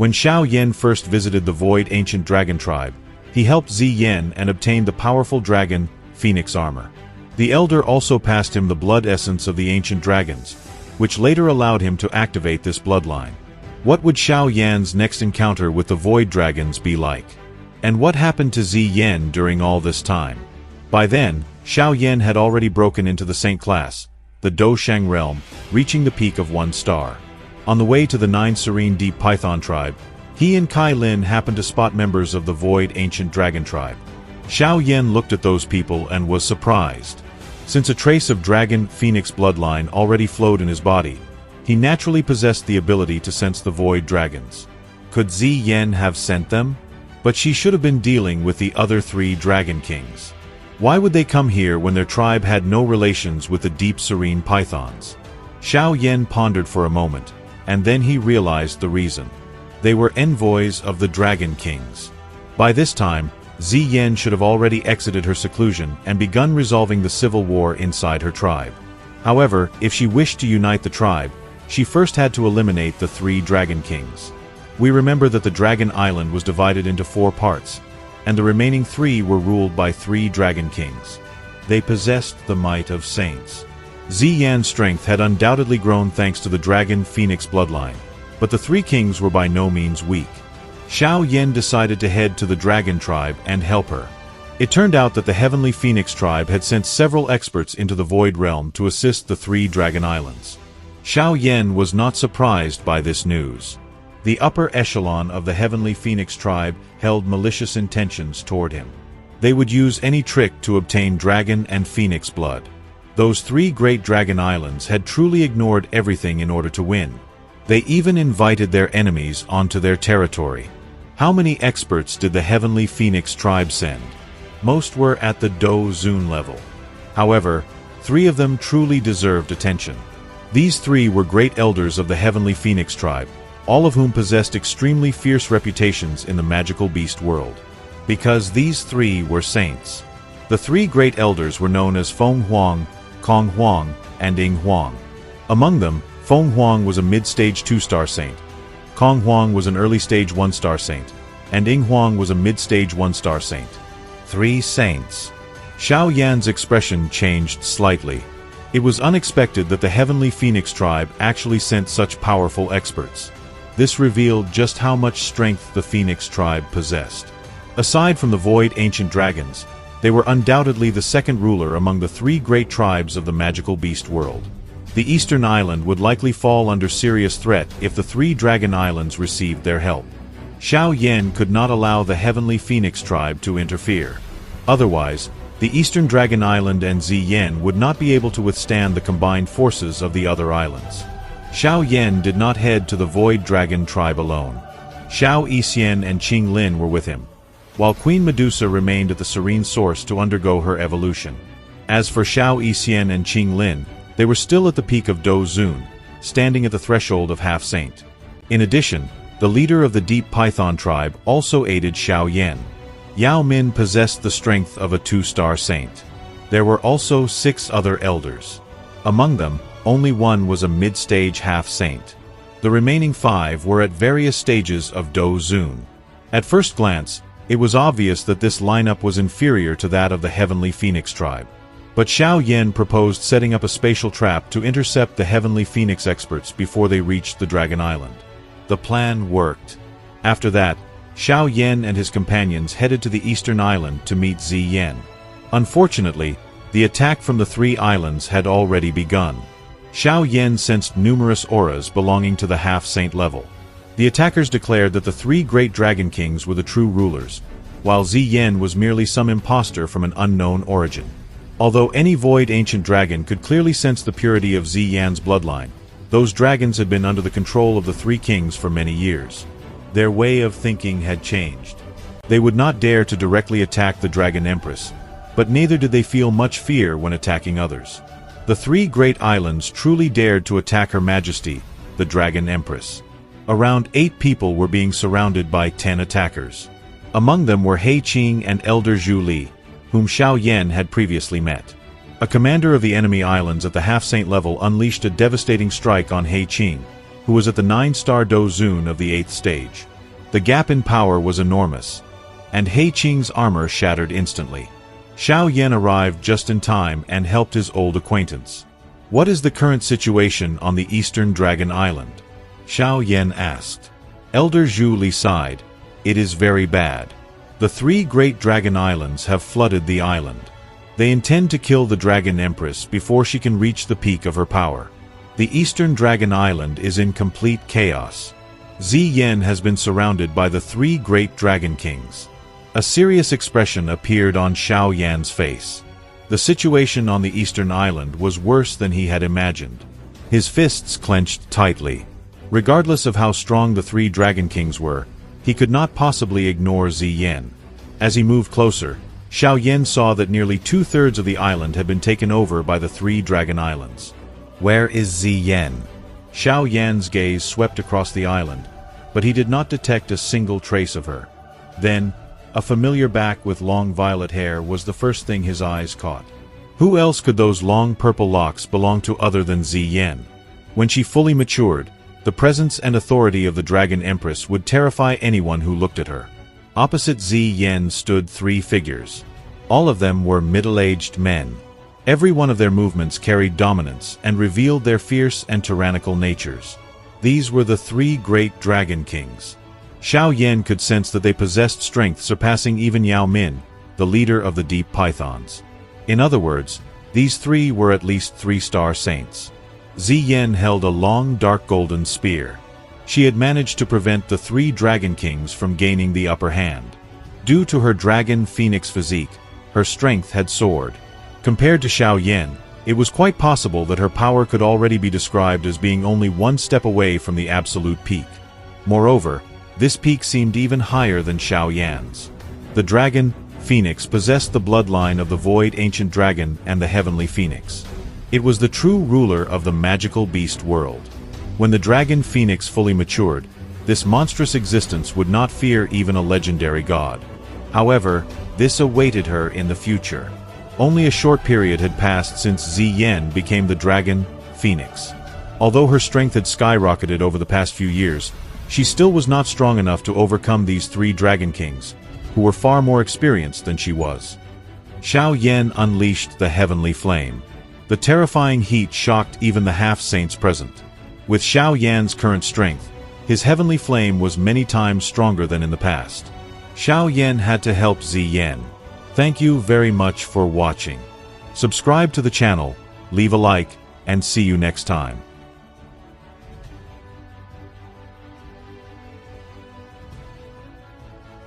When Xiao Yan first visited the Void Ancient Dragon Tribe, he helped Zi Yan and obtained the powerful dragon, Phoenix Armor. The Elder also passed him the blood essence of the ancient dragons, which later allowed him to activate this bloodline. What would Xiao Yan's next encounter with the Void Dragons be like? And what happened to Zi Yan during all this time? By then, Xiao Yan had already broken into the Saint class, the Doushang realm, reaching the peak of 1 star. On the way to the 9 Serene Deep Python tribe, he and Kai Lin happened to spot members of the Void Ancient Dragon tribe. Xiao Yan looked at those people and was surprised. Since a trace of Dragon Phoenix bloodline already flowed in his body, he naturally possessed the ability to sense the Void Dragons. Could Zi Yan have sent them? But she should have been dealing with the other 3 Dragon Kings. Why would they come here when their tribe had no relations with the Deep Serene Pythons? Xiao Yan pondered for a moment, and then he realized the reason. They were envoys of the Dragon Kings. By this time, Zi Yan should have already exited her seclusion and begun resolving the civil war inside her tribe. However, if she wished to unite the tribe, she first had to eliminate the 3 Dragon Kings. We remember that the Dragon Island was divided into 4 parts, and the remaining 3 were ruled by 3 Dragon Kings. They possessed the might of saints. Zi Yan's strength had undoubtedly grown thanks to the Dragon Phoenix bloodline, but the 3 kings were by no means weak. Xiao Yan decided to head to the Dragon Tribe and help her. It turned out that the Heavenly Phoenix Tribe had sent several experts into the Void Realm to assist the 3 Dragon Islands. Xiao Yan was not surprised by this news. The upper echelon of the Heavenly Phoenix Tribe held malicious intentions toward him. They would use any trick to obtain dragon and phoenix blood. Those 3 great Dragon Islands had truly ignored everything in order to win. They even invited their enemies onto their territory. How many experts did the Heavenly Phoenix Tribe send? Most were at the Do Zun level. However, 3 of them truly deserved attention. These 3 were great elders of the Heavenly Phoenix Tribe, all of whom possessed extremely fierce reputations in the magical beast world. Because these 3 were saints. The 3 great elders were known as Feng Huang, Kong Huang, and Ying Huang. Among them, Feng Huang was a mid-stage 2-star saint, Kong Huang was an early-stage 1-star saint, and Ying Huang was a mid-stage 1-star saint. 3 saints. Xiao Yan's expression changed slightly. It was unexpected that the Heavenly Phoenix Tribe actually sent such powerful experts. This revealed just how much strength the Phoenix Tribe possessed. Aside from the Void Ancient Dragons, they were undoubtedly the second ruler among the 3 great tribes of the magical beast world. The Eastern Island would likely fall under serious threat if the 3 Dragon Islands received their help. Xiao Yan could not allow the Heavenly Phoenix Tribe to interfere. Otherwise, the Eastern Dragon Island and Zi Yan would not be able to withstand the combined forces of the other islands. Xiao Yan did not head to the Void Dragon Tribe alone. Xiao Yixian and Qing Lin were with him, while Queen Medusa remained at the Serene Source to undergo her evolution. As for Xiao Yixian and Qing Lin, they were still at the peak of Do Zun, standing at the threshold of Half-Saint. In addition, the leader of the Deep Python tribe also aided Xiao Yan. Yao Min possessed the strength of a 2-star saint. There were also 6 other elders. Among them, only 1 was a mid-stage half-saint. The remaining 5 were at various stages of Do Zun. At first glance, it was obvious that this lineup was inferior to that of the Heavenly Phoenix Tribe. But Xiao Yan proposed setting up a spatial trap to intercept the Heavenly Phoenix experts before they reached the Dragon Island. The plan worked. After that, Xiao Yan and his companions headed to the Eastern Island to meet Zi Yan. Unfortunately, the attack from the 3 islands had already begun. Xiao Yan sensed numerous auras belonging to the half-saint level. The attackers declared that the 3 great Dragon Kings were the true rulers, while Zi Yan was merely some impostor from an unknown origin. Although any Void Ancient Dragon could clearly sense the purity of Zi Yan's bloodline, those dragons had been under the control of the 3 kings for many years. Their way of thinking had changed. They would not dare to directly attack the Dragon Empress, but neither did they feel much fear when attacking others. The 3 great islands truly dared to attack Her Majesty, the Dragon Empress. Around 8 people were being surrounded by 10 attackers. Among them were He Qing and Elder Zhu Li, whom Xiao Yan had previously met. A commander of the enemy islands at the half-saint level unleashed a devastating strike on He Qing, who was at the 9-star Do Zun of the 8th stage. The gap in power was enormous, and He Qing's armor shattered instantly. Xiao Yan arrived just in time and helped his old acquaintance. "What is the current situation on the Eastern Dragon Island?" Xiao Yan asked. Elder Zhu Li sighed. "It is very bad. The 3 great dragon islands have flooded the island. They intend to kill the Dragon Empress before she can reach the peak of her power. The Eastern Dragon Island is in complete chaos. Ziyan has been surrounded by the 3 great dragon kings." A serious expression appeared on Xiao Yan's face. The situation on the Eastern Island was worse than he had imagined. His fists clenched tightly. Regardless of how strong the 3 dragon kings were, he could not possibly ignore Ziyan. As he moved closer, Xiao Yan saw that nearly 2/3 of the island had been taken over by the 3 dragon islands. "Where is Ziyan?" Xiao Yan's gaze swept across the island, but he did not detect a single trace of her. Then, a familiar back with long violet hair was the first thing his eyes caught. Who else could those long purple locks belong to other than Ziyan? When she fully matured, the presence and authority of the Dragon Empress would terrify anyone who looked at her. Opposite Ziyan stood 3 figures. All of them were middle-aged men. Every one of their movements carried dominance and revealed their fierce and tyrannical natures. These were the 3 great dragon kings. Xiao Yan could sense that they possessed strength surpassing even Yao Min, the leader of the Deep Pythons. In other words, these 3 were at least 3-star saints. Ziyan held a long dark golden spear. She had managed to prevent the 3 dragon kings from gaining the upper hand. Due to her dragon phoenix physique, her strength had soared. Compared to Xiao Yan, it was quite possible that her power could already be described as being only 1 step away from the absolute peak. Moreover, this peak seemed even higher than Xiao Yan's. The dragon phoenix possessed the bloodline of the Void Ancient Dragon and the Heavenly Phoenix. It was the true ruler of the magical beast world. When the dragon phoenix fully matured, this monstrous existence would not fear even a legendary god. However, this awaited her in the future. Only a short period had passed since Ziyan became the dragon phoenix. Although her strength had skyrocketed over the past few years, she still was not strong enough to overcome these 3 dragon kings, who were far more experienced than she was. Xiao Yan unleashed the heavenly flame. The terrifying heat shocked even the half-saints present. With Xiao Yan's current strength, his heavenly flame was many times stronger than in the past. Xiao Yan had to help Ziyan. Thank you very much for watching. Subscribe to the channel, leave a like, and see you next time.